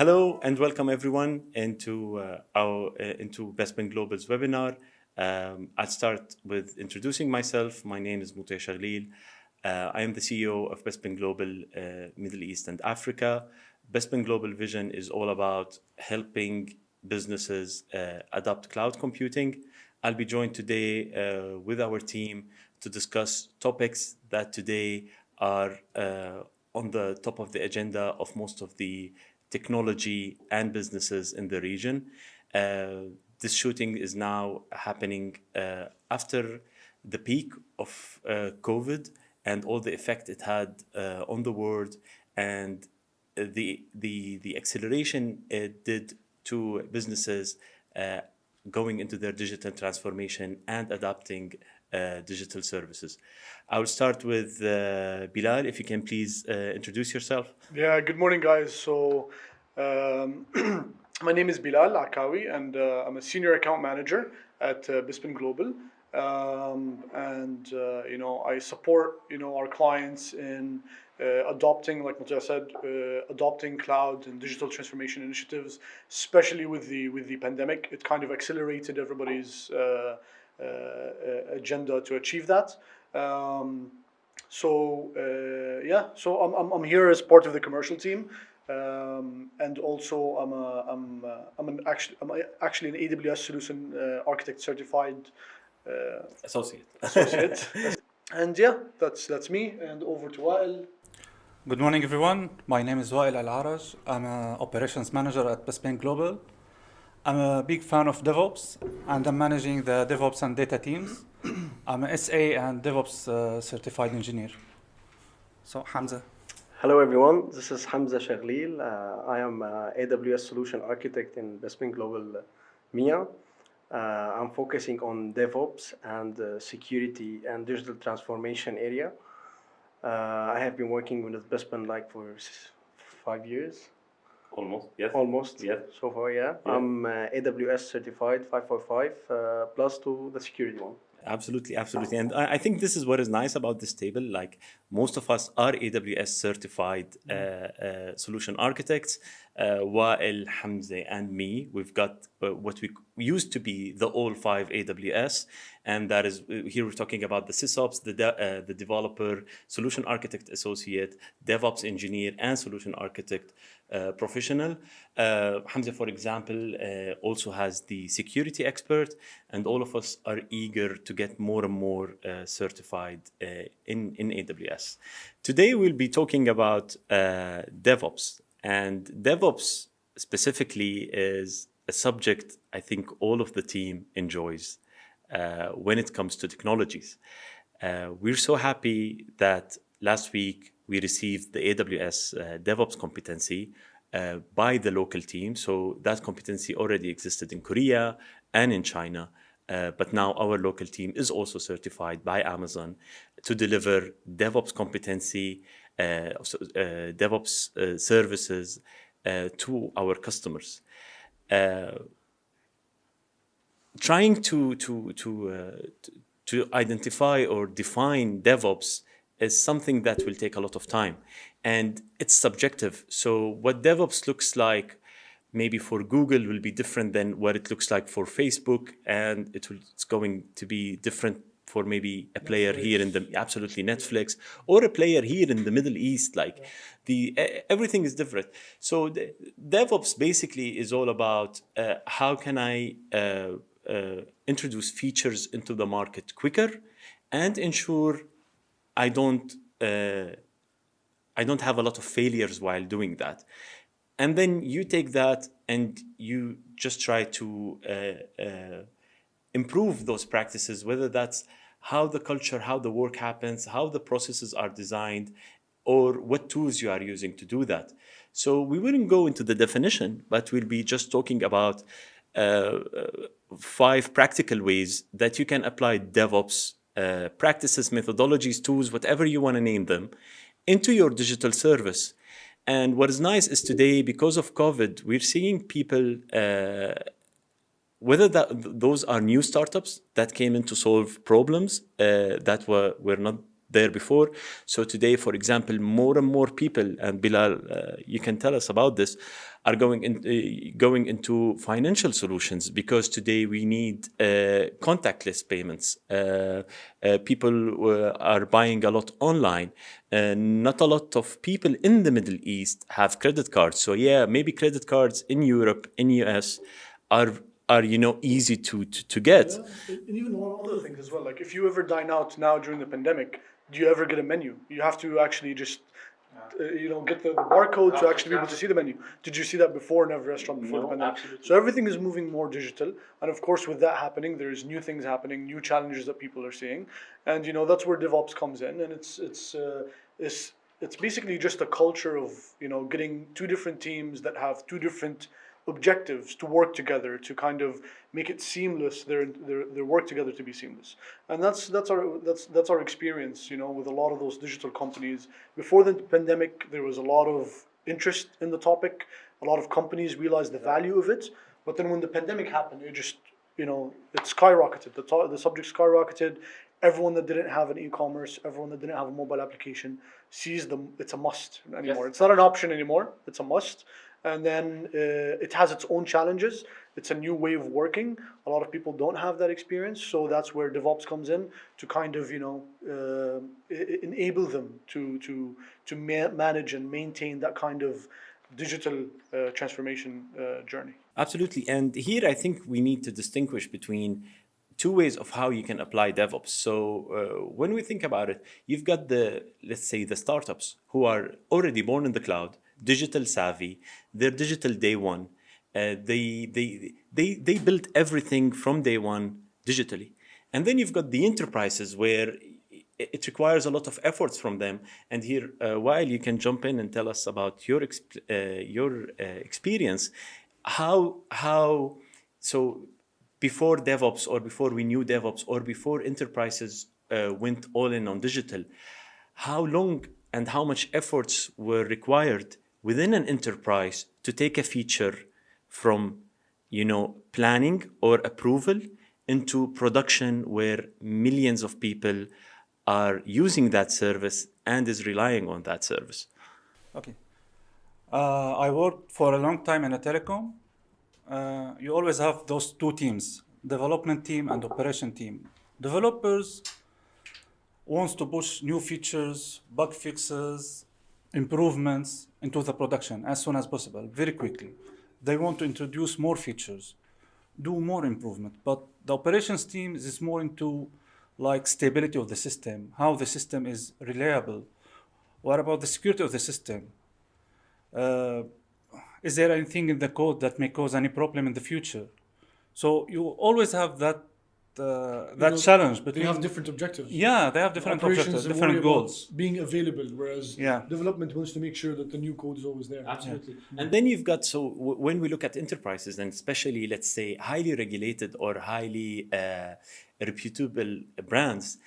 Hello and welcome everyone into Bespin Global's webinar. I'll start with introducing myself. My name is Mouteih Chaghlil. I am the CEO of Bespin Global Middle East and Africa. Bespin Global vision is all about helping businesses adopt cloud computing. I'll be joined today with our team to discuss topics that today are on the top of the agenda of most of the technology and businesses in the region. This shooting is now happening after the peak of COVID and all the effect it had on the world and the acceleration it did to businesses going into their digital transformation and adopting digital services. I will start with Bilal. If you can please introduce yourself. Yeah, good morning, guys. So, my name is Bilal Akawi, and I'm a senior account manager at Bespin Global. I support our clients in adopting, like Mouteih said, adopting cloud and digital transformation initiatives, especially with the pandemic. It kind of accelerated everybody's agenda to achieve that. So I'm here as part of the commercial team, and also I'm actually an AWS Solution Architect certified Associate. And yeah, that's me. And over to Wael. Good morning, everyone. My name is Wael Al-Araj. I'm an operations manager at Bespin Global. I'm a big fan of DevOps, and I'm managing the DevOps and data teams. I'm an SA and DevOps certified engineer. So, Hamzeh. Hello, everyone. This is Hamzeh Chaghlil. I am AWS Solution Architect in Bespin Global MEA. I'm focusing on DevOps and security and digital transformation area. I have been working with Bespin for 5 years. Almost, yes. Almost, yes. So far, yeah. I'm AWS certified 545 plus to the security one. Absolutely. And I think this is what is nice about this table. Like most of us are AWS certified solution architects. Wael, Hamzeh, and me, we've got what we used to be the all 5 AWS. And that is, here we're talking about the SysOps, the developer, solution architect associate, DevOps engineer, and solution architect professional. Hamzeh, for example, also has the security expert, and all of us are eager to get more and more certified in AWS. Today, we'll be talking about DevOps. And DevOps specifically is a subject I think all of the team enjoys when it comes to technologies. We're so happy that last week we received the AWS DevOps Competency by the local team. So that competency already existed in Korea and in China. But now our local team is also certified by Amazon to deliver DevOps competency, DevOps services to our customers. Trying to identify or define DevOps is something that will take a lot of time, and it's subjective. So what DevOps looks like maybe for Google will be different than what it looks like for Facebook, and it's going to be different for maybe a player here in the absolutely Netflix, or a player here in the Middle East. Everything is different. So DevOps basically is all about how can I introduce features into the market quicker and ensure I don't have a lot of failures while doing that. And then you take that and you just try to improve those practices, whether that's how the culture, how the work happens, how the processes are designed, or what tools you are using to do that. So we wouldn't go into the definition, but we'll be just talking about 5 practical ways that you can apply DevOps practices, methodologies, tools, whatever you want to name them, into your digital service. And what is nice is today, because of COVID, we're seeing people, whether those are new startups that came in to solve problems that were not there before. So today, for example, more and more people, and Bilal, you can tell us about this, are going into financial solutions, because today we need contactless payments. People are buying a lot online. Not a lot of people in the Middle East have credit cards. So yeah, maybe credit cards in Europe, in US, are easy to get. Yeah. And even one other thing as well, like if you ever dine out now during the pandemic, do you ever get a menu? You have to actually just get the barcode to actually be able to see the menu. Did you see that before in every restaurant before the pandemic? Absolutely. So everything is moving more digital, and of course with that happening, there's new things happening, new challenges that people are seeing, and that's where DevOps comes in, and it's basically just a culture of getting two different teams that have two different objectives to work together to kind of make it seamless. Their work together to be seamless, and that's our experience. With a lot of those digital companies. Before the pandemic, there was a lot of interest in the topic. A lot of companies realized the value of it, but then when the pandemic happened, it just it skyrocketed. The subject skyrocketed. Everyone that didn't have an e-commerce, everyone that didn't have a mobile application, sees it's a must anymore. Yes. It's not an option anymore. It's a must. And then it has its own challenges. It's a new way of working. A lot of people don't have that experience, so that's where DevOps comes in to kind of enable them to manage and maintain that kind of digital transformation journey. Absolutely, and here I think we need to distinguish between two ways of how you can apply DevOps. So when we think about it, you've got let's say the startups who are already born in the cloud, digital savvy, they're digital day one. They built everything from day one digitally. And then you've got the enterprises where it requires a lot of efforts from them. And here, Wael, you can jump in and tell us about your experience. So before DevOps, or before we knew DevOps, or before enterprises went all in on digital, how long and how much efforts were required within an enterprise to take a feature from, planning or approval into production, where millions of people are using that service and is relying on that service? Okay. I worked for a long time in a telecom. You always have those two teams, development team and operation team. Developers wants to push new features, bug fixes, improvements into the production as soon as possible, very quickly. They want to introduce more features, do more improvement. But the operations team is more into stability of the system, how the system is reliable. What about the security of the system? Is there anything in the code that may cause any problem in the future? So you always have that challenge. They have different objectives. Yeah, they have different objectives, different goals. Being available, whereas development wants to make sure that the new code is always there. Absolutely. Yeah. And then you've got, when we look at enterprises, and especially, let's say, highly regulated or highly reputable brands,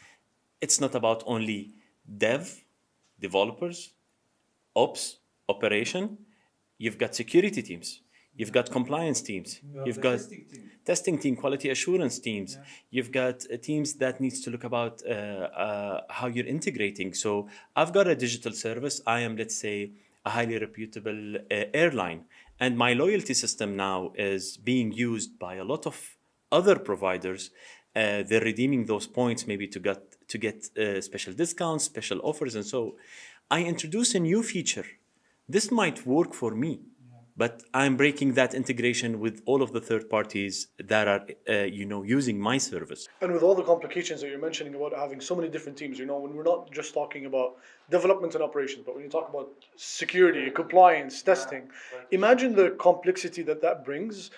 it's not about only developers, ops, operation. You've got security teams. You've got compliance teams. You've got testing team, quality assurance teams. Yeah. You've got teams that needs to look about how you're integrating. So I've got a digital service. I am, let's say, a highly reputable airline. And my loyalty system now is being used by a lot of other providers. They're redeeming those points maybe to get special discounts, special offers. And so I introduce a new feature. This might work for me. But I'm breaking that integration with all of the third parties that are, using my service. And with all the complications that you're mentioning about having so many different teams, when we're not just talking about development and operations, but when you talk about security, compliance, testing, imagine the complexity that brings,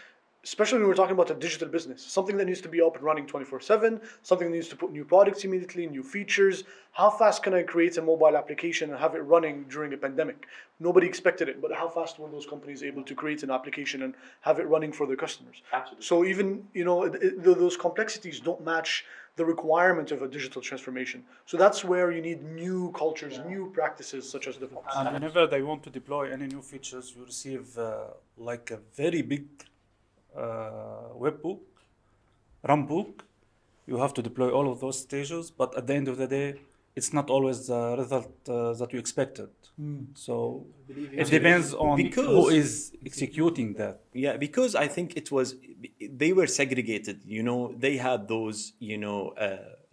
especially when we're talking about a digital business, something that needs to be up and running 24/7, something that needs to put new products immediately, new features. How fast can I create a mobile application and have it running during a pandemic? Nobody expected it, but how fast were those companies able to create an application and have it running for their customers? Absolutely. So even, those complexities don't match the requirement of a digital transformation. So that's where you need new cultures, new practices such as DevOps. And whenever they want to deploy any new features, you receive a very big webbook, runbook. You have to deploy all of those stages, but at the end of the day, it's not always the result that you expected. So it depends on who Because- is executing that. Yeah, because I think they were segregated. They had those,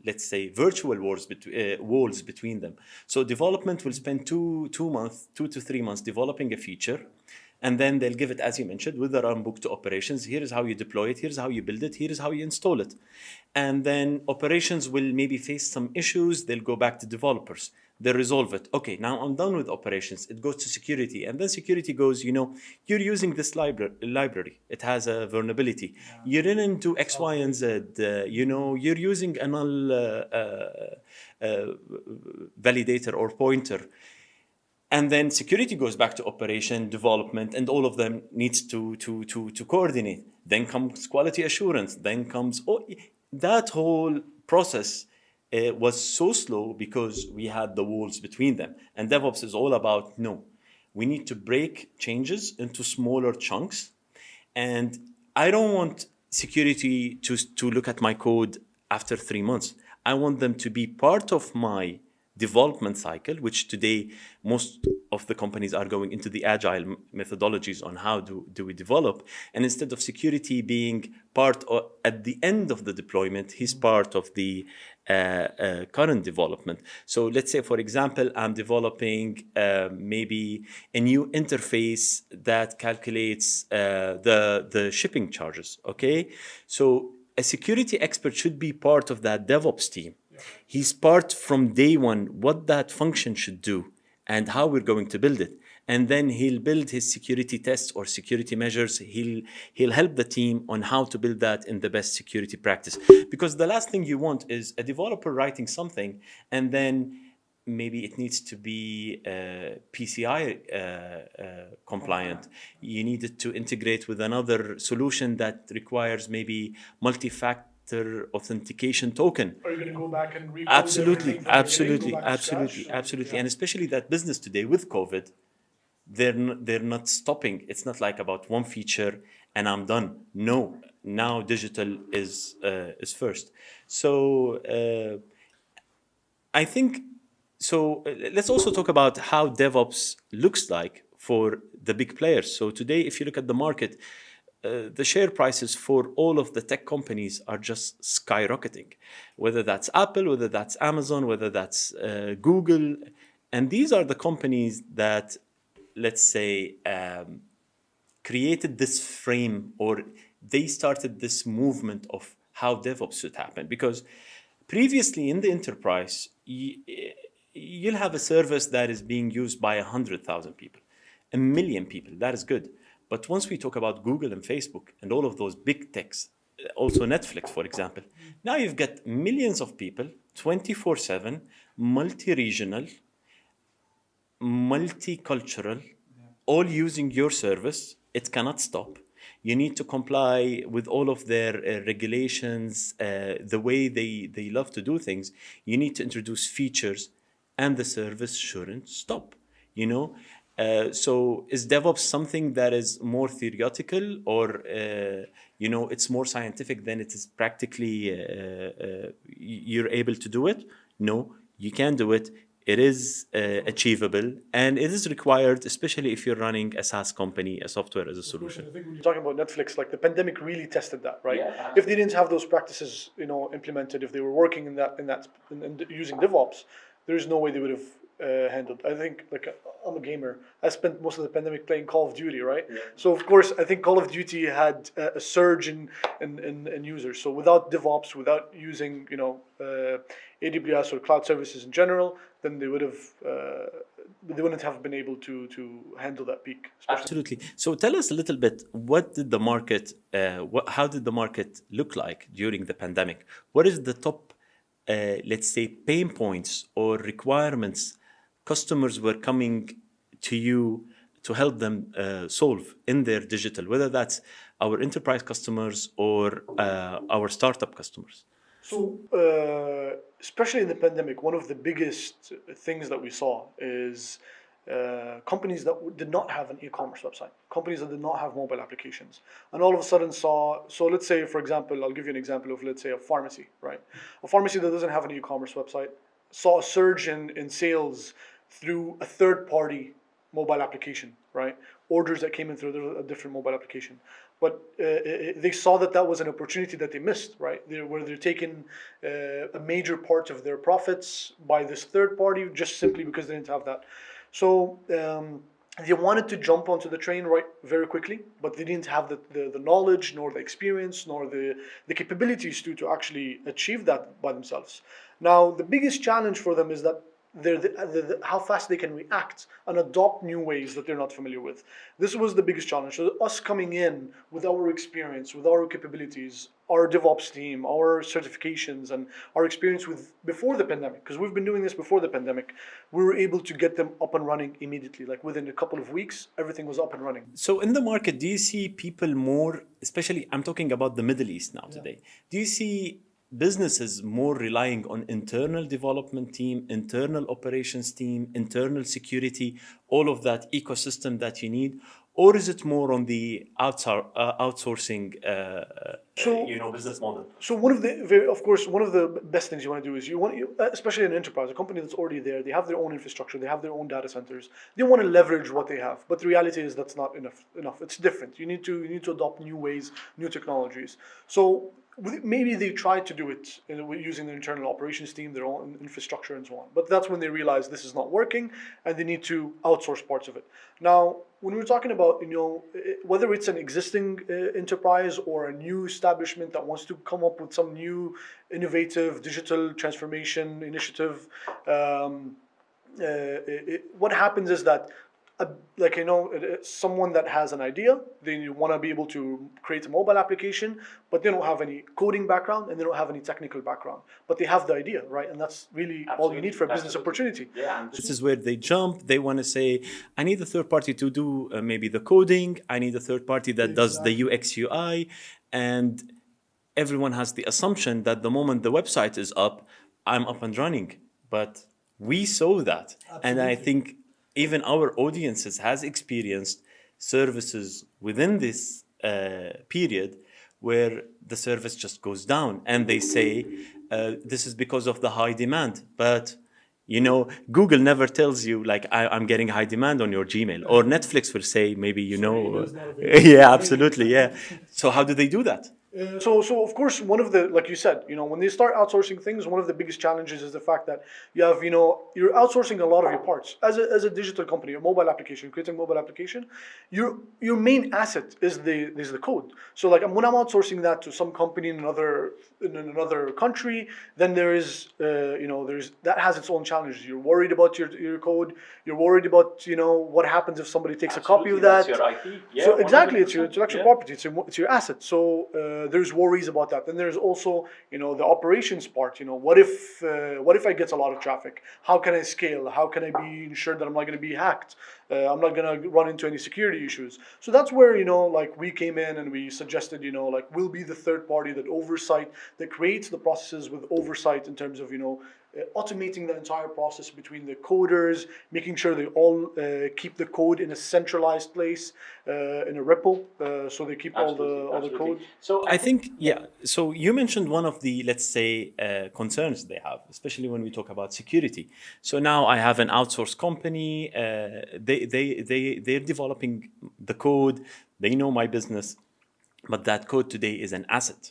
let's say, virtual walls between them. So development will spend 2 to 3 months developing a feature, and then they'll give it, as you mentioned, with the runbook to operations. Here is how you deploy it. Here's how you build it. Here is how you install it. And then operations will maybe face some issues. They'll go back to developers. They'll resolve it. Okay, now I'm done with operations. It goes to security. And then security goes, you're using this library. It has a vulnerability. You didn't do X, Y, and Z. You're using a null validator or pointer. And then security goes back to operation, development, and all of them needs to coordinate. Then comes quality assurance. Then comes that whole process was so slow because we had the walls between them. And DevOps is all about, no, we need to break changes into smaller chunks. And I don't want security to look at my code after 3 months. I want them to be part of my development cycle, which today most of the companies are going into the agile methodologies on how do we develop. And instead of security being at the end of the deployment, he's part of the current development. So let's say, for example, I'm developing maybe a new interface that calculates the shipping charges, okay? So a security expert should be part of that DevOps team. He's part from day one what that function should do and how we're going to build it. And then he'll build his security tests or security measures. He'll help the team on how to build that in the best security practice. Because the last thing you want is a developer writing something and then maybe it needs to be PCI compliant. You need it to integrate with another solution that requires maybe multi-factor authentication token. Are you going to go back and recode Absolutely, everything from the absolutely, beginning, go back to absolutely, scratch? absolutely. And especially that business today with COVID, they're not stopping. It's not like about one feature and I'm done. No, now digital is first. So I think, let's also talk about how DevOps looks like for the big players. So today, if you look at the market, the share prices for all of the tech companies are just skyrocketing, whether that's Apple, whether that's Amazon, whether that's Google. And these are the companies that, let's say, created this frame, or they started this movement of how DevOps should happen. Because previously in the enterprise, you'll have a service that is being used by 100,000 people, 1 million people. That is good. But once we talk about Google and Facebook and all of those big techs, also Netflix, for example, now you've got millions of people, 24/7, multi-regional, multicultural, all using your service. It cannot stop. You need to comply with all of their regulations, the way they love to do things. You need to introduce features, and the service shouldn't stop, So is DevOps something that is more theoretical, or it's more scientific than it is practically you're able to do it? No, you can do it. It is achievable, and it is required, especially if you're running a SaaS company, a software as a solution. I think when you're talking about Netflix, like the pandemic really tested that, right? Yeah. If they didn't have those practices, implemented, if they were working in using DevOps, there's no way they would have handled. I think, like, I'm a gamer. I spent most of the pandemic playing Call of Duty, right? Yeah. So of course, I think Call of Duty had a surge in users. So without DevOps, without using AWS or cloud services in general, then they wouldn't have been able to handle that peak. Absolutely. So tell us a little bit. What did the market? How did the market look like during the pandemic? What is the top, let's say, pain points or requirements customers were coming to you to help them solve in their digital, whether that's our enterprise customers or our startup customers? So, especially in the pandemic, one of the biggest things that we saw is companies that did not have an e-commerce website, companies that did not have mobile applications, and all of a sudden so let's say, for example, I'll give you an example of, let's say, a pharmacy, right? A pharmacy that doesn't have an e-commerce website saw a surge in sales through a third-party mobile application, right? Orders that came in through a different mobile application. But they saw that was an opportunity that they missed, right? Where they're taking a major part of their profits by this third party just simply because they didn't have that. So they wanted to jump onto the train very quickly, but they didn't have the knowledge, nor the experience, nor the capabilities to actually achieve that by themselves. Now, the biggest challenge for them is that how fast they can react and adopt new ways that they're not familiar with. This was the biggest challenge. So us coming in with our experience, with our capabilities, our DevOps team, our certifications, and our experience before the pandemic, because we've been doing this before the pandemic, we were able to get them up and running immediately. Like within a couple of weeks, everything was up and running. So in the market, do you see people more, especially I'm talking about the Middle East now today, do you see businesses more relying on internal development team, internal operations team, internal security, all of that ecosystem that you need? Or is it more on the outsourcing business model? So one of the best things you want to do is especially in an enterprise, a company that's already there, they have their own infrastructure, they have their own data centers. They want to leverage what they have, but the reality is that's not enough. It's different. You need to adopt new ways, new technologies. So maybe they tried to do it using their internal operations team, their own infrastructure, and so on. But that's when they realize this is not working, and they need to outsource parts of it. Now, when we're talking about whether it's an existing enterprise or a new establishment that wants to come up with some new innovative digital transformation initiative, what happens is that someone that has an idea, they want to be able to create a mobile application, but they don't have any coding background and they don't have any technical background, but they have the idea, right? And that's really all you need for a business opportunity. Yeah, this is where they jump. They want to say, I need a third party to do maybe the coding. I need a third party that does the UX UI. And everyone has the assumption that the moment the website is up, I'm up and running. But we saw that. Absolutely. And I think even our audiences has experienced services within this period where the service just goes down, and they say this is because of the high demand. But Google never tells you like I'm getting high demand on your Gmail, or Netflix will say maybe yeah, absolutely, yeah. So how do they do that? So of course, one of the, like you said, when they start outsourcing things, one of the biggest challenges is the fact that you have, you're outsourcing a lot of your parts. As a digital company, a mobile application, creating a mobile application, your main asset is the code. So like when I'm outsourcing that to some company in another country, then that has its own challenges. You're worried about your code. You're worried about what happens if somebody takes a copy of that. That's your IP. Yeah, so exactly, it's your intellectual property. It's your asset. So there's worries about that. Then there's also the operations part. What if I get a lot of traffic? How can I scale? How can I be ensured that I'm not going to be hacked? I'm not going to run into any security issues. So that's where we came in and we suggested we'll be the third party that creates the processes with oversight in terms of automating the entire process between the coders, making sure they all keep the code in a centralized place, in a repo, so they keep all the code. So I think, so you mentioned one of the, let's say, concerns they have, especially when we talk about security. So now I have an outsourced company, they're developing the code, they know my business, but that code today is an asset.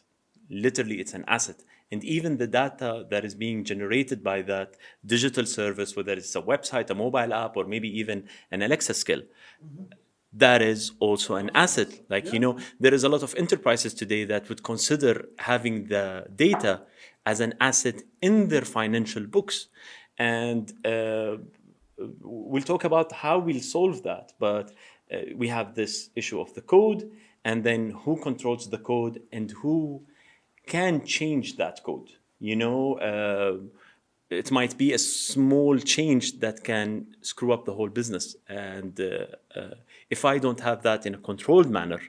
Literally, it's an asset. And even the data that is being generated by that digital service, whether it's a website, a mobile app, or maybe even an Alexa skill, that is also an asset. There is a lot of enterprises today that would consider having the data as an asset in their financial books. And we'll talk about how we'll solve that. But we have this issue of the code, and then who controls the code and who can change that code. It might be a small change that can screw up the whole business. And if I don't have that in a controlled manner,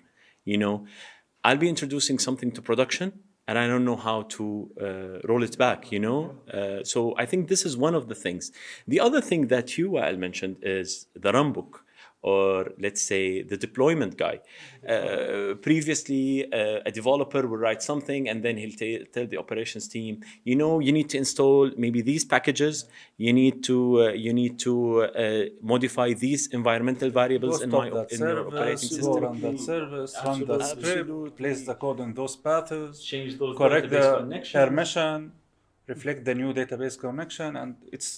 I'll be introducing something to production and I don't know how to roll it back, So I think this is one of the things. The other thing that you, Wael, mentioned is the runbook or let's say the deployment guy. Previously, a developer will write something and then he'll tell the operations team, you know, you need to install maybe these packages, you need to modify these environmental variables in your operating system. Go run that service, run that script, place the code in those paths, Change those correct database the connections. permission, reflect the new database connection, and it's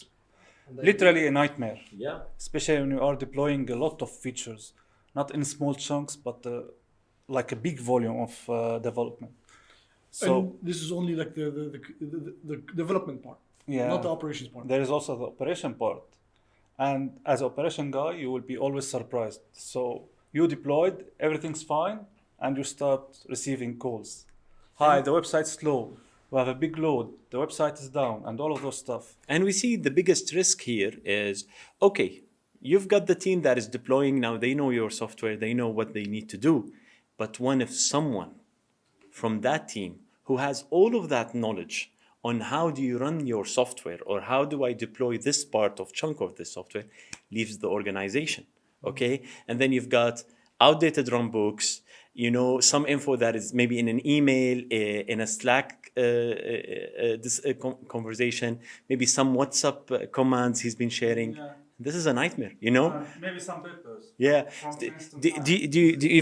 literally a nightmare. Yeah. Especially when you are deploying a lot of features, not in small chunks, but like a big volume of development. So And this is only like the development part, not the operations part. There is also the operation part. And as an operation guy, you will be always surprised. So you deployed, everything's fine, and you start receiving calls. Hi, the website's slow. We have a big load. The website is down, and all of those stuff. And we see the biggest risk here is, okay, you've got the team that is deploying now. They know your software. They know what they need to do. But what if someone from that team who has all of that knowledge on how do you run your software or how do I deploy this part of chunk of this software leaves the organization, okay? And then you've got outdated runbooks, you know, some info that is maybe in an email, in a Slack conversation, maybe some WhatsApp commands he's been sharing. Yeah. This is a nightmare, you know? Maybe some papers. Yeah.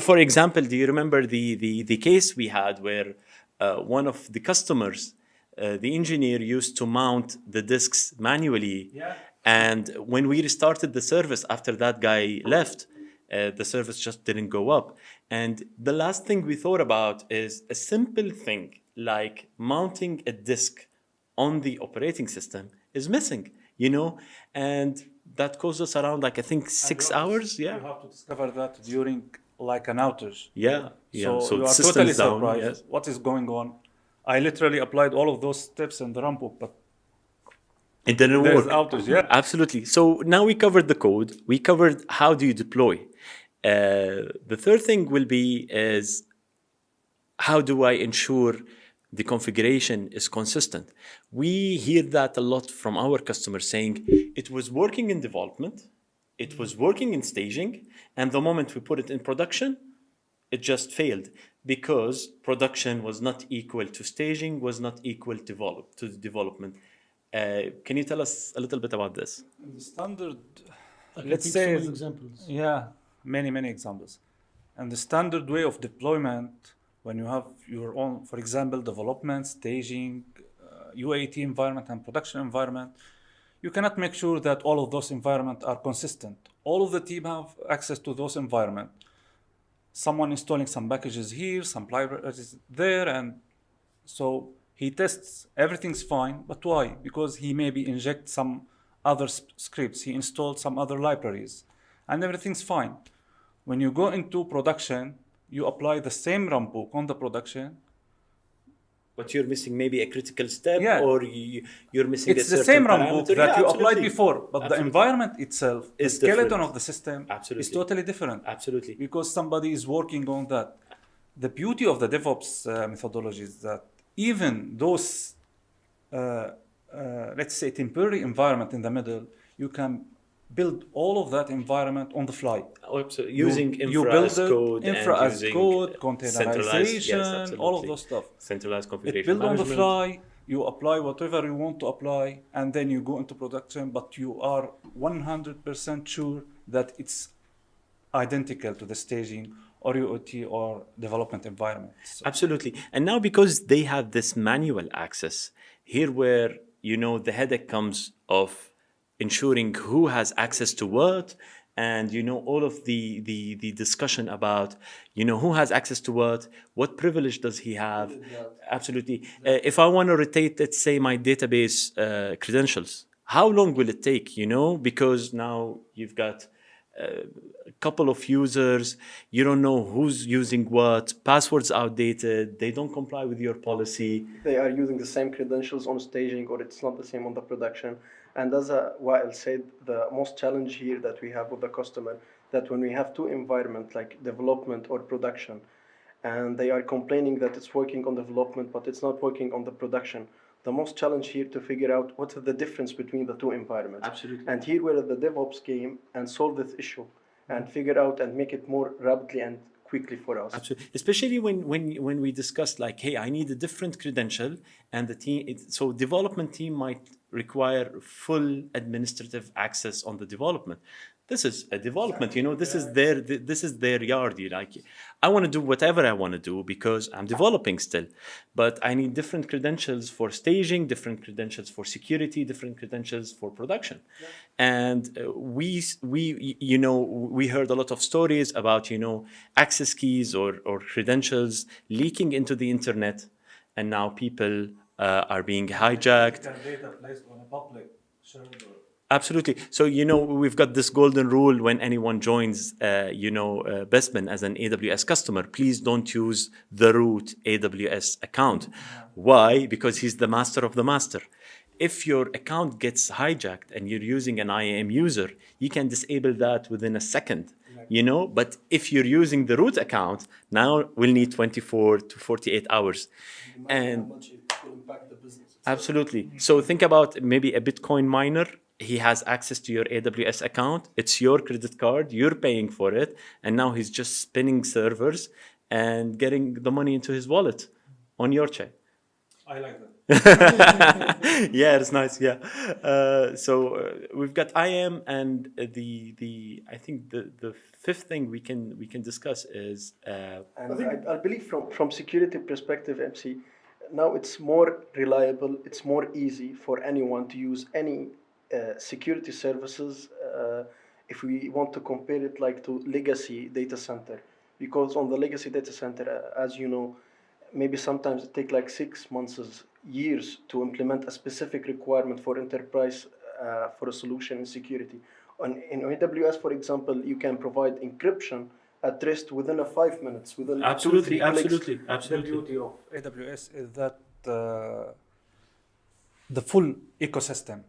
For example, do you remember the case we had where one of the customers, the engineer used to mount the disks manually. Yeah. And when we restarted the service after that guy left, the service just didn't go up. And the last thing we thought about is a simple thing like mounting a disk on the operating system is missing, you know? And that costs us around, like, I think 6 hours. Yeah. You have to discover that during like an outage. Yeah. Yeah. So you are totally surprised. Yes. What is going on? I literally applied all of those steps in the runbook, but it didn't work. Outage, yeah. Absolutely. So now we covered the code. We covered how do you deploy. The third thing will be is how do I ensure the configuration is consistent? We hear that a lot from our customers saying it was working in development, it was working in staging, and the moment we put it in production, it just failed because production was not equal to staging, was not equal to the development. Can you tell us a little bit about this? The standard, let's say some examples. Yeah, many examples. And the standard way of deployment, when you have your own, for example, development, staging, UAT environment, and production environment, you cannot make sure that all of those environments are consistent. All of the team have access to those environments. Someone installing some packages here, some libraries there, and so he tests everything's fine. But why? Because he maybe inject some other scripts, he installed some other libraries, and everything's fine. When you go into production, you apply the same runbook on the production. But you're missing maybe a critical step, or you're missing it's the same runbook that you applied before, but absolutely. The environment itself, the skeleton different. of the system absolutely. is totally different. Absolutely. Because somebody is working on that. The beauty of the DevOps methodology is that even those, let's say, temporary environment in the middle, you can build all of that environment on the fly. Oh, absolutely. Using infra as code, containerization, all of those stuff. Centralized configuration. It built on the fly. You apply whatever you want to apply, and then you go into production. But you are 100% sure that it's identical to the staging or UOT or development environment. So. Absolutely. And now because they have this manual access, here where, you know, the headache comes of ensuring who has access to what, and, you know, all of the discussion about, you know, who has access to what privilege does he have. Absolutely. If I want to rotate, let's say, my database credentials, how long will it take, you know? Because now you've got a couple of users, you don't know who's using what, passwords outdated, they don't comply with your policy. They are using the same credentials on staging, or it's not the same on the production. And as Wael said, the most challenge here that we have with the customer, that when we have two environments like development or production, and they are complaining that it's working on development, but it's not working on the production, the most challenge here to figure out what is the difference between the two environments. Absolutely. And here where the DevOps came and solved this issue. and figure out and make it more rapidly and quickly for us. Absolutely, especially when we discussed like, hey, I need a different credential, and the team. So development team might require full administrative access on the development. This is a development, this is their yard. I want to do whatever I want to do because I'm developing still, but I need different credentials for staging, different credentials for security, different credentials for production. Yeah. And we heard a lot of stories about, access keys or credentials leaking into the internet, and now people are being hijacked. Data placed on a public server. Absolutely. So, we've got this golden rule when anyone joins, Bespin as an AWS customer, please don't use the root AWS account. Why? Because he's the master of the master. If your account gets hijacked and you're using an IAM user, you can disable that within a second, But if you're using the root account, now we'll need 24 to 48 hours. And how much it will impact the business. Absolutely. So think about maybe a Bitcoin miner. He has access to your AWS account. It's your credit card. You're paying for it. And now he's just spinning servers and getting the money into his wallet on your check. I like that. Yeah, it's nice. Yeah. So we've got IAM, and I think the fifth thing we can discuss is. And I believe from security perspective, MC, now it's more reliable. It's more easy for anyone to use any security services. If we want to compare it like to legacy data center, because on the legacy data center, as you know, maybe sometimes it takes like 6 months, years to implement a specific requirement for enterprise for a solution in security. In AWS, for example, you can provide encryption at rest within 5 minutes, within 2-3 clicks. The beauty of AWS is that the full ecosystem.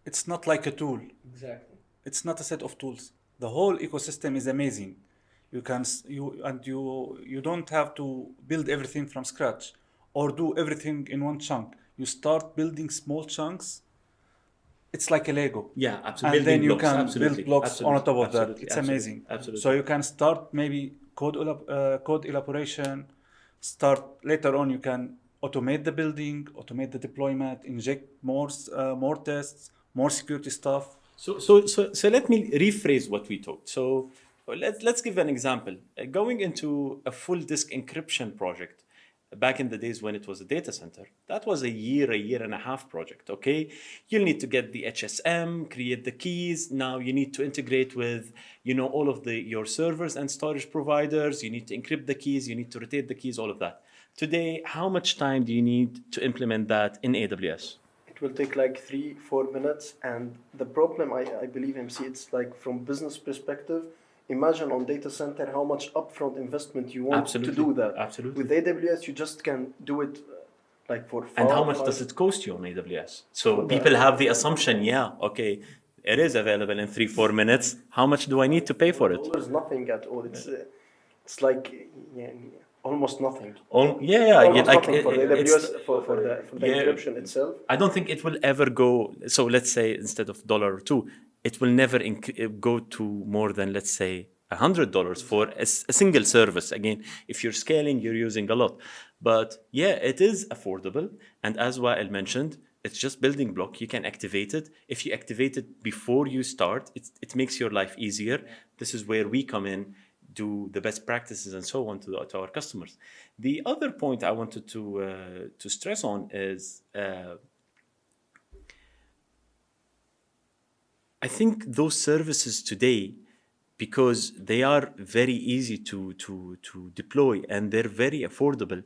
It's not like a tool. Exactly. It's not a set of tools. The whole ecosystem is amazing. You don't have to build everything from scratch or do everything in one chunk. You start building small chunks. It's like a Lego. Yeah, absolutely. And then you blocks, can absolutely. build blocks Absolutely. on top of Absolutely. that. It's Absolutely. amazing. Absolutely. So you can start maybe code elaboration. Start later on. You can automate the building, automate the deployment, inject more tests, more security stuff. So let me rephrase what we talked. So let's give an example. Going into a full disk encryption project back in the days when it was a data center, that was a year and a half project. Okay, you'll need to get the HSM, create the keys. Now you need to integrate with all of your servers and storage providers. You need to encrypt the keys. You need to rotate the keys. All of that. Today, how much time do you need to implement that in AWS? It will take like 3-4 minutes, and the problem I believe, MC, it's like from business perspective. Imagine on data center how much upfront investment you want Absolutely. to do that. Absolutely. With AWS, you just can do it like for 5. And how much does it cost you on AWS? So people have the assumption, okay, it is available in 3-4 minutes. How much do I need to pay for it? There's nothing at all. It's like almost nothing. Almost Almost like nothing for the AWS for the encryption itself. I don't think it will ever go. So let's say instead of $1 or $2, it will never go to more than, let's say, $100 for a single service. Again, if you're scaling, you're using a lot. But it is affordable. And as Wael mentioned, it's just building block. You can activate it. If you activate it before you start, it makes your life easier. This is where we come in, do the best practices and so on to our customers. The other point I wanted to stress on is I think those services today, because they are very easy to deploy and they're very affordable,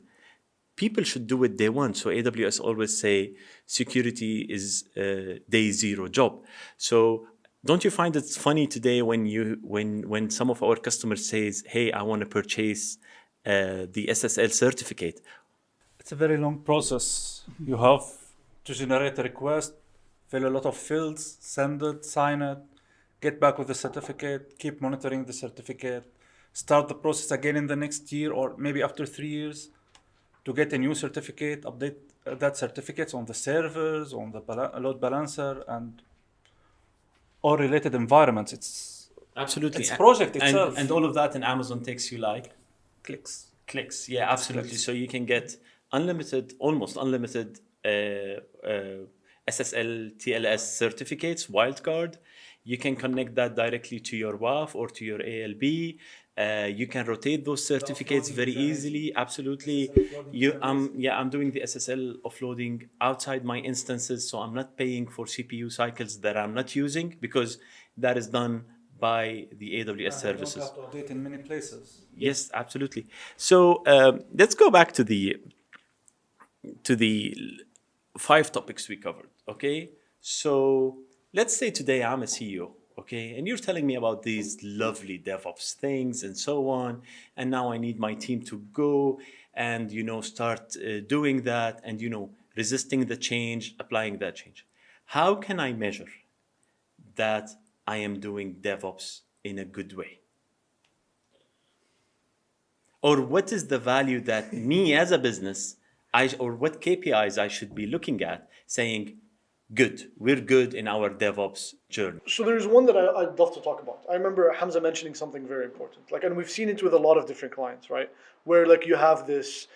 people should do it day one. So AWS always say security is a day zero job. So don't you find it funny today when some of our customers says, hey, I want to purchase the SSL certificate? It's a very long process. You have to generate a request, fill a lot of fields, send it, sign it, get back with the certificate, keep monitoring the certificate, start the process again in the next year or maybe after 3 years to get a new certificate, update that certificates on the servers, on the load balancer, and all related environments. Absolutely. It's project And- itself. And all of that in Amazon takes you like Clicks. Yeah, absolutely. Clicks. So you can get almost unlimited SSL, TLS certificates, wildcard. You can connect that directly to your WAF or to your ALB. You can rotate those certificates very easily. Absolutely. I'm doing the SSL offloading outside my instances, so I'm not paying for CPU cycles that I'm not using because that is done by the AWS services. You don't have to update in many places. Yes, absolutely. So let's go back to the 5 topics we covered. Okay, so let's say today I'm a CEO. Okay, and you're telling me about these lovely DevOps things and so on, and now I need my team to go and start doing that and resisting the change, applying that change. How can I measure that I am doing DevOps in a good way? Or what is the value that me as a business, or what KPIs I should be looking at saying, good, we're good in our DevOps journey? So there's one that I'd love to talk about. I remember Hamza mentioning something very important. And we've seen it with a lot of different clients, right? Where you have this,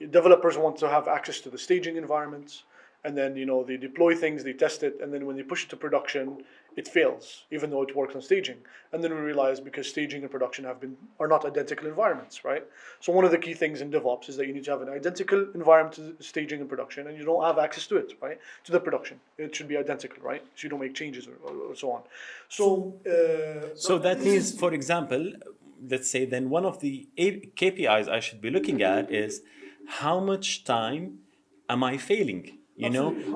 developers want to have access to the staging environments, and then they deploy things, they test it, and then when they push it to production, it fails, even though it works on staging. And then we realize because staging and production are not identical environments, right? So one of the key things in DevOps is that you need to have an identical environment to staging and production, and you don't have access to it, right? To the production, it should be identical, right? So you don't make changes or so on. So that means, for example, let's say then one of the KPIs I should be looking at is how much time am I failing?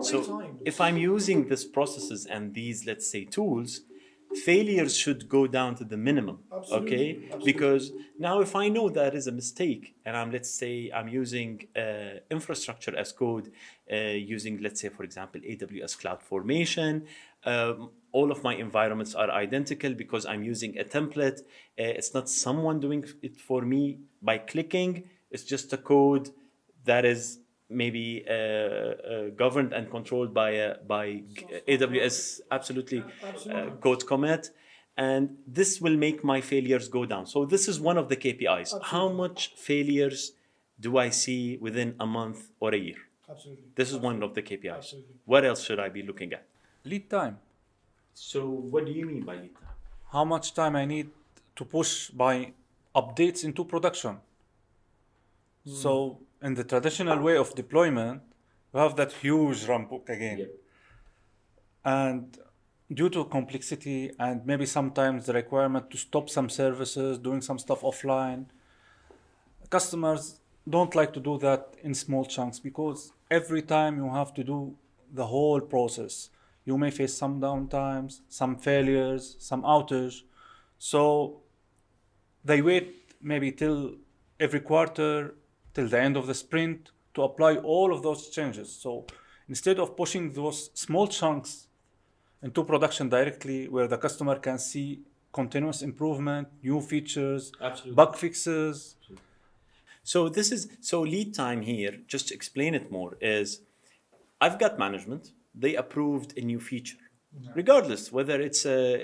So if I'm using these processes and these, let's say, tools, failures should go down to the minimum. Okay? Because now if I know that is a mistake and I'm using infrastructure as code, using, let's say, for example, AWS Cloud Formation, all of my environments are identical because I'm using a template. It's not someone doing it for me by clicking. It's just a code that is maybe governed and controlled by AWS, absolutely, code commit, and this will make my failures go down. So this is one of the KPIs. Absolutely. How much failures do I see within a month or a year? Absolutely. This is one of the KPIs. Absolutely. What else should I be looking at? Lead time. So what do you mean by lead time? How much time I need to push by updates into production. So in the traditional way of deployment, you have that huge runbook again. Yep. And due to complexity and maybe sometimes the requirement to stop some services, doing some stuff offline, customers don't like to do that in small chunks because every time you have to do the whole process. You may face some downtimes, some failures, some outage. So they wait maybe till every quarter, till the end of the sprint to apply all of those changes. So instead of pushing those small chunks into production directly where the customer can see continuous improvement, new features, Absolutely. bug fixes. So lead time here, just to explain it more, is I've got management, they approved a new feature. Regardless whether it's a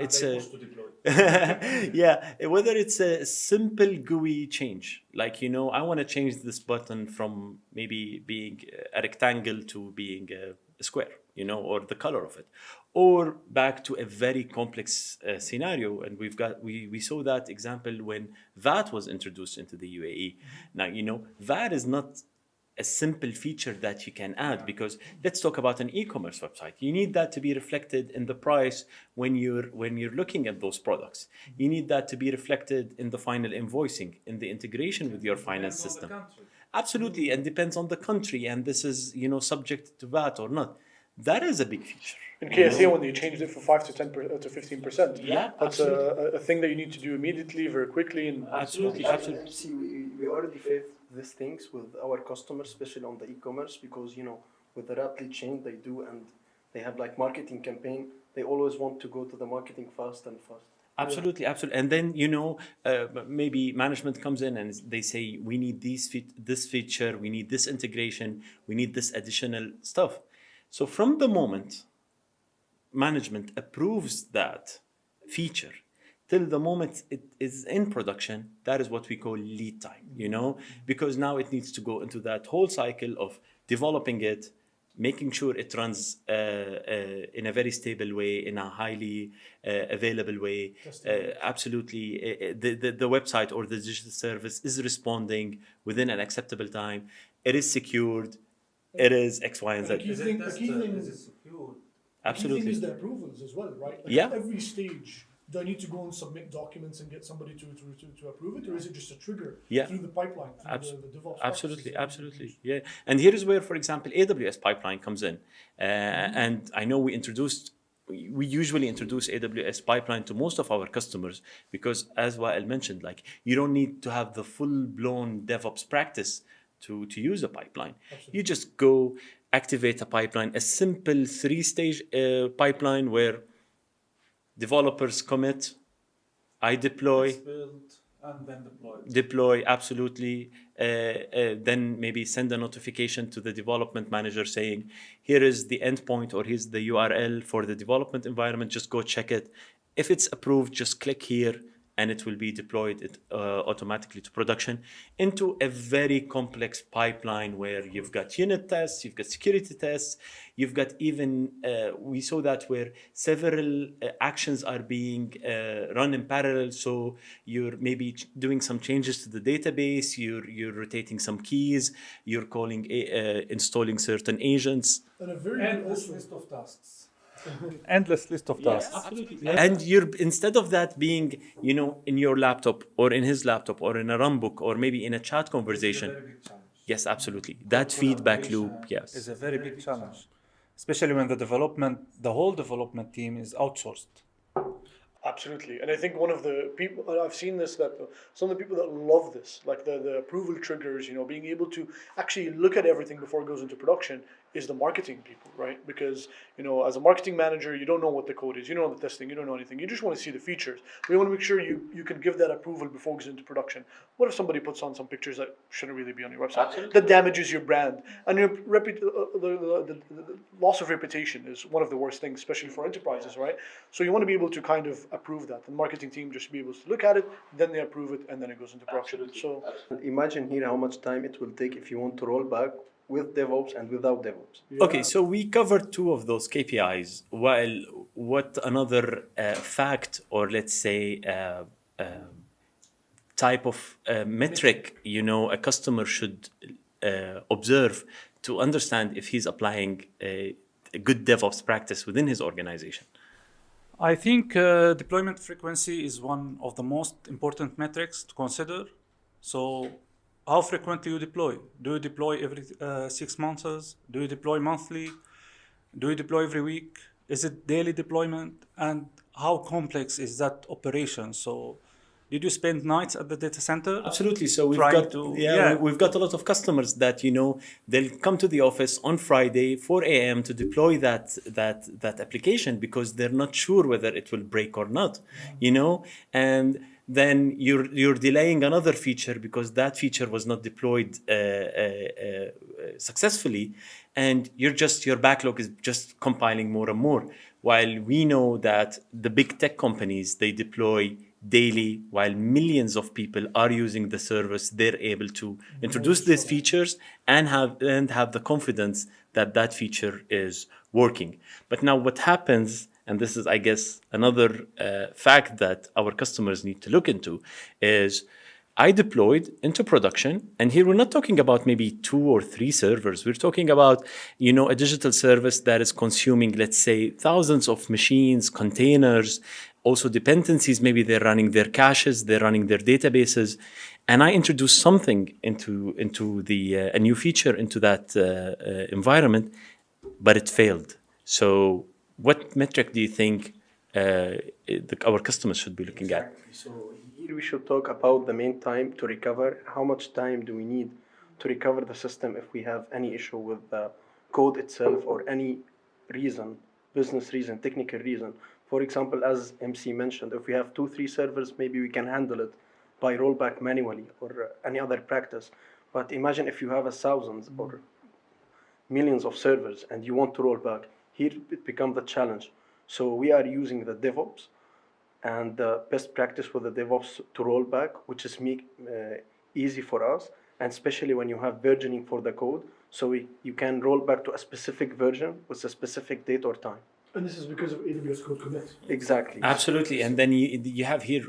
whether it's a simple GUI change, I want to change this button from maybe being a rectangle to being a square, or the color of it, or back to a very complex scenario. And we saw that example when VAT was introduced into the UAE. Now VAT is not a simple feature that you can add, because let's talk about an e-commerce website. You need that to be reflected in the price when you're looking at those products. You need that to be reflected in the final invoicing, in the integration with your finance system. Absolutely, and depends on the country, and this is subject to VAT or not. That is a big feature. In KSA, when they changed it from 5 to 10 to 15%, Yeah, that's a thing that you need to do immediately, very quickly, and Absolutely. See, we already face these things with our customers, especially on the e-commerce, because with the rapidly change they do, and they have marketing campaign, they always want to go to the marketing fast and fast. Absolutely. And then maybe management comes in and they say we need this feature, we need this integration, we need this additional stuff. So from the moment management approves that feature till the moment it is in production, that is what we call lead time, because now it needs to go into that whole cycle of developing it, making sure it runs in a very stable way, in a highly available way. Absolutely, the website or the digital service is responding within an acceptable time. It is secured. It is X, Y, and Z. The key thing Absolutely. is the approvals as well, right? Like Yeah. At every stage, do I need to go and submit documents and get somebody to approve it, or is it just a trigger through the pipeline, through the DevOps Absolutely, practices? absolutely, yeah. And here is where, for example, AWS pipeline comes in. And I know we usually introduce AWS pipeline to most of our customers because, as Wael mentioned, like you don't need to have the full-blown DevOps practice to use a pipeline. Absolutely. You just go activate a pipeline, a simple 3-stage pipeline where developers commit, I deploy, Build and then deploy. deploy, absolutely. Then maybe send a notification to the development manager saying, here is the endpoint or here's the URL for the development environment. Just go check it. If it's approved, just click here and it will be deployed automatically to production into a very complex pipeline where you've got unit tests, you've got security tests, you've got even, we saw that where several actions are being run in parallel. So you're maybe doing some changes to the database, you're rotating some keys, you're calling, installing certain agents. And a very Endless also list of tasks. Endless list of tasks. Absolutely. And you're, instead of that being, in your laptop or in his laptop or in a runbook or maybe in a chat conversation. Yes, absolutely. That feedback loop, yes. Is a very big challenge, especially when the whole development team is outsourced. Absolutely, and I think one of the people I've seen this, that some of the people that love this, like the approval triggers, being able to actually look at everything before it goes into production, is the marketing people, right? Because as a marketing manager, you don't know what the code is, you don't know the testing, you don't know anything. You just want to see the features. We want to make sure you can give that approval before it goes into production. What if somebody puts on some pictures that shouldn't really be on your website? Absolutely. That damages your brand, and your the loss of reputation is one of the worst things, especially for enterprises, right? So you want to be able to kind of approve that. The marketing team just be able to look at it, then they approve it, and then it goes into production. So Imagine here how much time it will take if you want to roll back with DevOps and without DevOps. Okay, so we covered 2 of those KPIs. While what another fact or let's say type of metric, a customer should observe to understand if he's applying a good DevOps practice within his organization? I think deployment frequency is one of the most important metrics to consider. So how frequently you deploy? Do you deploy every 6 months? Do you deploy monthly? Do you deploy every week? Is it daily deployment? And how complex is that operation? So did you spend nights at the data center? Absolutely. So we've got a lot of customers that they'll come to the office on Friday 4 a.m. to deploy that application because they're not sure whether it will break or not, and then you're delaying another feature because that feature was not deployed successfully, and your backlog is just compiling more and more. While we know that the big tech companies, they deploy daily, while millions of people are using the service, they're able to introduce these features and have the confidence that feature is working. But now what happens, and this is, I guess, another fact that our customers need to look into, is I deployed into production, and here we're not talking about maybe 2 or 3 servers. We're talking about, a digital service that is consuming, let's say, thousands of machines, containers, also dependencies. Maybe they're running their caches, they're running their databases, and I introduced something into a new feature into that environment, but it failed. So what metric do you think our customers should be looking at? So here we should talk about the main time to recover. How much time do we need to recover the system if we have any issue with the code itself or any reason, business reason, technical reason? For example, as MC mentioned, if we have 2-3 servers, maybe we can handle it by rollback manually or any other practice. But imagine if you have thousands or millions of servers and you want to roll back, here it becomes the challenge. So we are using the DevOps and the best practice with the DevOps to roll back, which is easy for us, and especially when you have versioning for the code, so you can roll back to a specific version with a specific date or time. And this is because of AWS Code Commit. Exactly. Absolutely, and then you have here,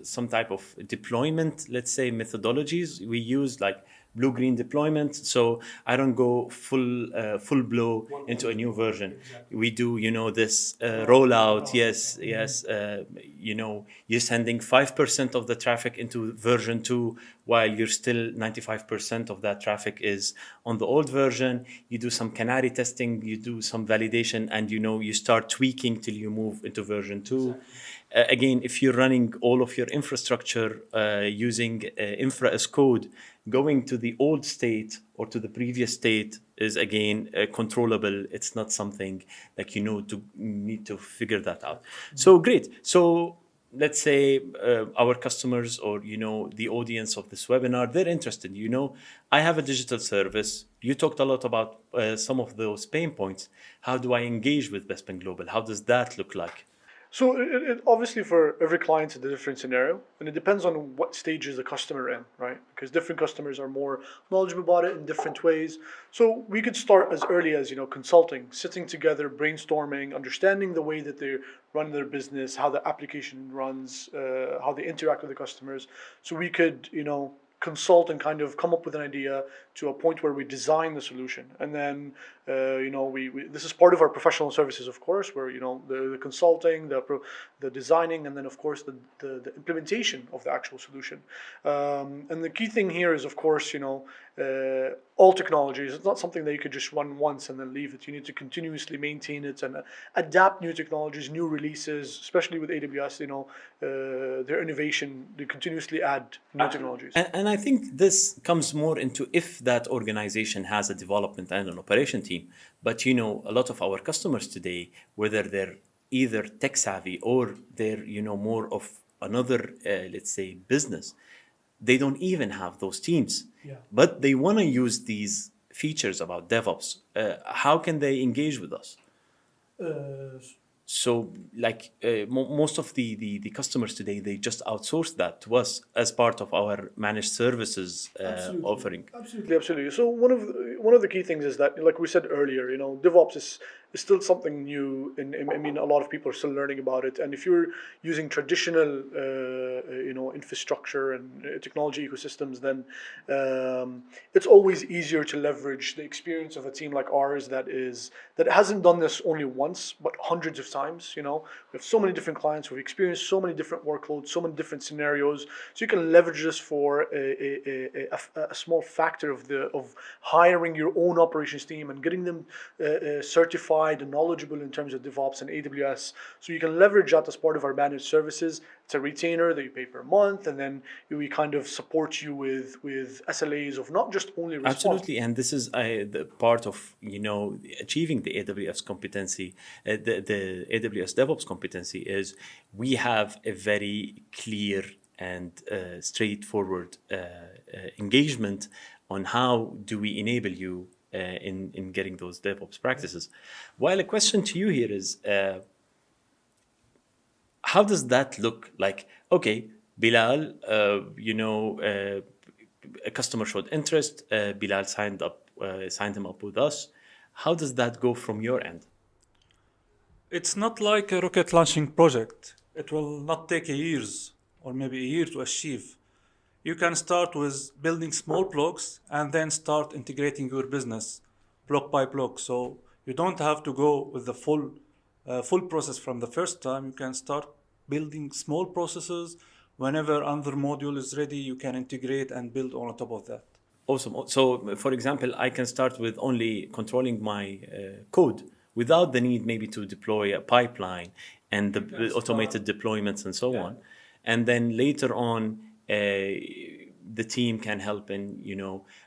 some type of deployment, let's say, methodologies. We use like blue-green deployment, so I don't go full blow into a new version. Exactly. We do, this rollout. Yes. You're sending 5% of the traffic into version 2, while you're still 95% of that traffic is on the old version. You do some canary testing, you do some validation, and you start tweaking till you move into version 2. Exactly. Again, if you're running all of your infrastructure using infra as code, going to the old state or to the previous state is again controllable. It's not something like need to figure that out. Mm-hmm. So great. So let's say our customers or the audience of this webinar, they're interested. I have a digital service. You talked a lot about some of those pain points. How do I engage with Bespin Global? How does that look like? So it obviously for every client it's a different scenario, and it depends on what stage is the customer in, right? Because different customers are more knowledgeable about it in different ways. So we could start as early as consulting, sitting together, brainstorming, understanding the way that they run their business, how the application runs, how they interact with the customers. So we could consult and kind of come up with an idea to a point where we design the solution, and then we this is part of our professional services, of course, where the consulting, the designing, and then of course the implementation of the actual solution. And the key thing here is, of course, all technologies. It's not something that you could just run once and then leave it. You need to continuously maintain it and adapt new technologies, new releases, especially with AWS. Their innovation, they continuously add new technologies. And I think this comes more into if that organization has a development and an operation team. But a lot of our customers today, whether they're either tech savvy or they're more of another let's say business, they don't even have those teams. Yeah. But they want to use these features about DevOps. How can they engage with us? So like most of the customers today, they just outsource that to us as part of our managed services offering. Absolutely. So one of the key things is that, like we said earlier, DevOps is still something new, and I mean a lot of people are still learning about it. And if you're using traditional infrastructure and technology ecosystems, then it's always easier to leverage the experience of a team like ours that hasn't done this only once but hundreds of times. We have so many different clients, we've experienced so many different workloads, so many different scenarios, so you can leverage this for a small factor of hiring your own operations team and getting them certified and knowledgeable in terms of DevOps and AWS. So you can leverage that as part of our managed services. It's a retainer that you pay per month, and then we kind of support you with SLAs of not just only response. Absolutely, and this is the part of achieving the AWS competency, the AWS DevOps competency is we have a very clear and straightforward engagement on how do we enable you in getting those DevOps practices. While a question to you here is, how does that look like? Okay, Bilal, a customer showed interest. Bilal signed him up with us. How does that go from your end? It's not like a rocket launching project. It will not take years or maybe a year to achieve. You can start with building small blocks and then start integrating your business block by block. So you don't have to go with the full process from the first time. You can start building small processes. Whenever another module is ready, you can integrate and build on top of that. Awesome. So, for example, I can start with only controlling my code without the need maybe to deploy a pipeline and the automated deployments and so on. And then later on, the team can help in,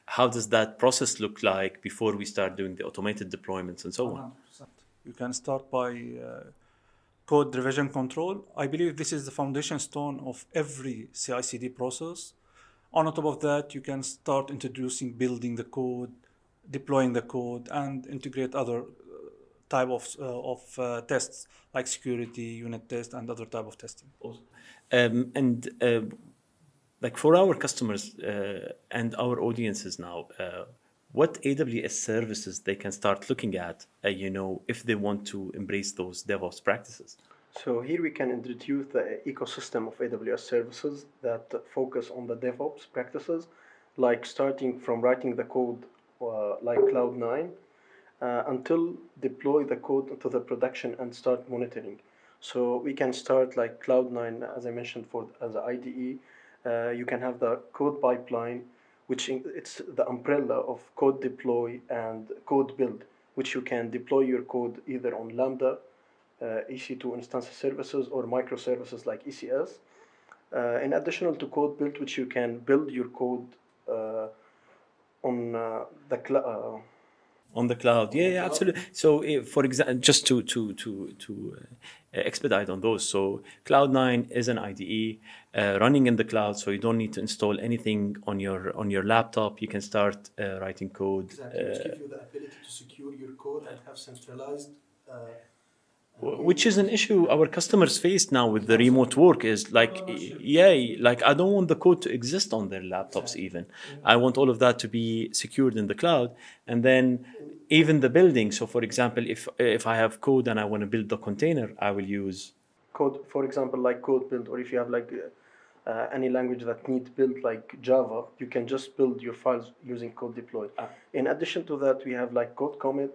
how does that process look like before we start doing the automated deployments and so on? 100%. You can start by code revision control. I believe this is the foundation stone of every CI/CD process. On top of that, you can start introducing building the code, deploying the code, and integrate other type of tests, like security, unit test, and other type of testing. Like for our customers and our audiences now, what AWS services they can start looking at, if they want to embrace those DevOps practices? So here we can introduce the ecosystem of AWS services that focus on the DevOps practices, like starting from writing the code like Cloud9 until deploy the code to the production and start monitoring. So we can start like Cloud9, as I mentioned, as an IDE. You can have the code pipeline, which it's the umbrella of code deploy and code build, which you can deploy your code either on Lambda, EC2 instance services, or microservices like ECS. In addition to code build, which you can build your code on the cloud. On the cloud, yeah, absolutely. So, for example, just to expedite on those, so Cloud9 is an IDE running in the cloud, so you don't need to install anything on your laptop. You can start writing code. Exactly, which gives you the ability to secure your code and have centralized. Which is an issue our customers face now with the remote work is like, like I don't want the code to exist on their laptops even. I want all of that to be secured in the cloud. And then even the building. So for example, if I have code and I want to build the container, I will use code, for example, like code build, or if you have like any language that needs build like Java, you can just build your files using code deploy. In addition to that, we have like code commit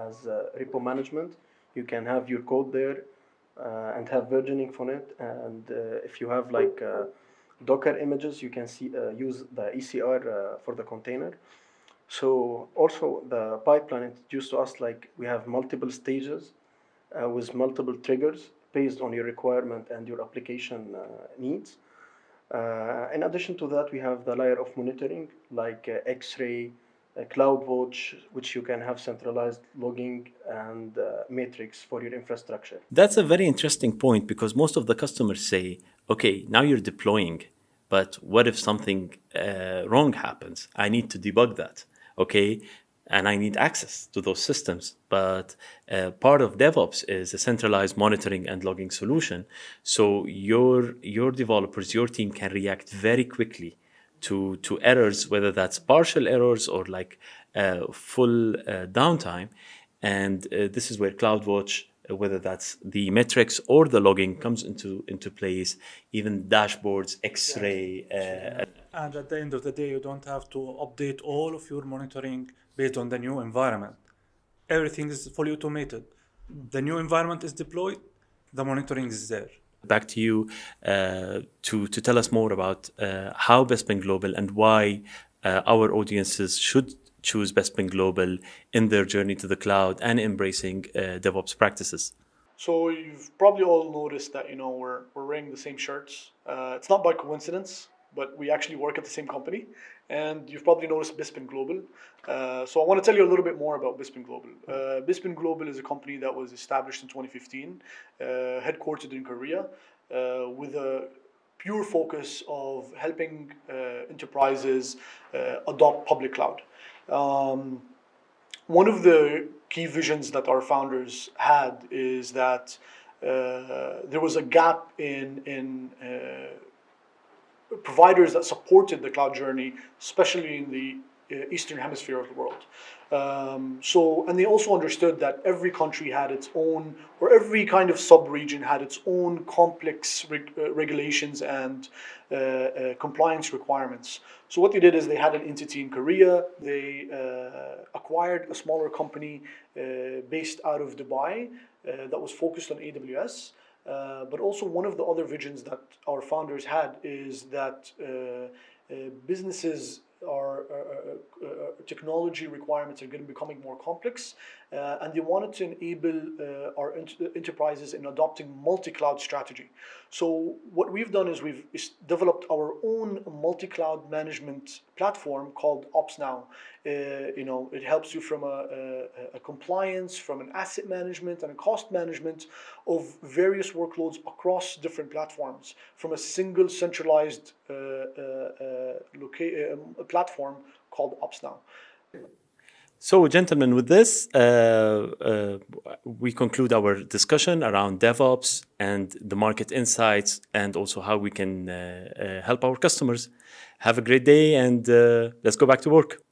as repo management. You can have your code there and have versioning for it. And if you have like Docker images, you can use the ECR for the container. So also the pipeline introduced to us, like we have multiple stages with multiple triggers based on your requirement and your application needs. In addition to that, we have the layer of monitoring like X-Ray, CloudWatch, which you can have centralized logging and metrics for your infrastructure. That's a very interesting point because most of the customers say, okay, now you're deploying, but what if something wrong happens? I need to debug that, okay? And I need access to those systems. But part of DevOps is a centralized monitoring and logging solution. So your developers, your team can react very quickly to errors, whether that's partial errors or like full downtime. And this is where CloudWatch, whether that's the metrics or the logging, comes into place, even dashboards, X-ray. And at the end of the day, you don't have to update all of your monitoring based on the new environment. Everything is fully automated. The new environment is deployed, the monitoring is there. Back to you to tell us more about how Bespin Global and why our audiences should choose Bespin Global in their journey to the cloud and embracing DevOps practices. So you've probably all noticed that we're wearing the same shirts. It's not by coincidence, but we actually work at the same company. And you've probably noticed Bespin Global. So I want to tell you a little bit more about Bespin Global. Bespin Global is a company that was established in 2015, headquartered in Korea, with a pure focus of helping enterprises adopt public cloud. One of the key visions that our founders had is that there was a gap in providers that supported the cloud journey, especially in the Eastern Hemisphere of the world. And they also understood that every country had its own, or every kind of sub-region had its own complex regulations and compliance requirements. So what they did is they had an entity in Korea. They acquired a smaller company based out of Dubai that was focused on AWS. But also one of the other visions that our founders had is that businesses technology requirements are becoming more complex, and they wanted to enable our enterprises in adopting multi-cloud strategy. So what we've done is we've developed our own multi-cloud management platform called OpsNow. It helps you from a compliance, from an asset management and a cost management of various workloads across different platforms from a single centralized platform called OpsNow. So, gentlemen, with this, we conclude our discussion around DevOps and the market insights and also how we can help our customers. Have a great day and let's go back to work.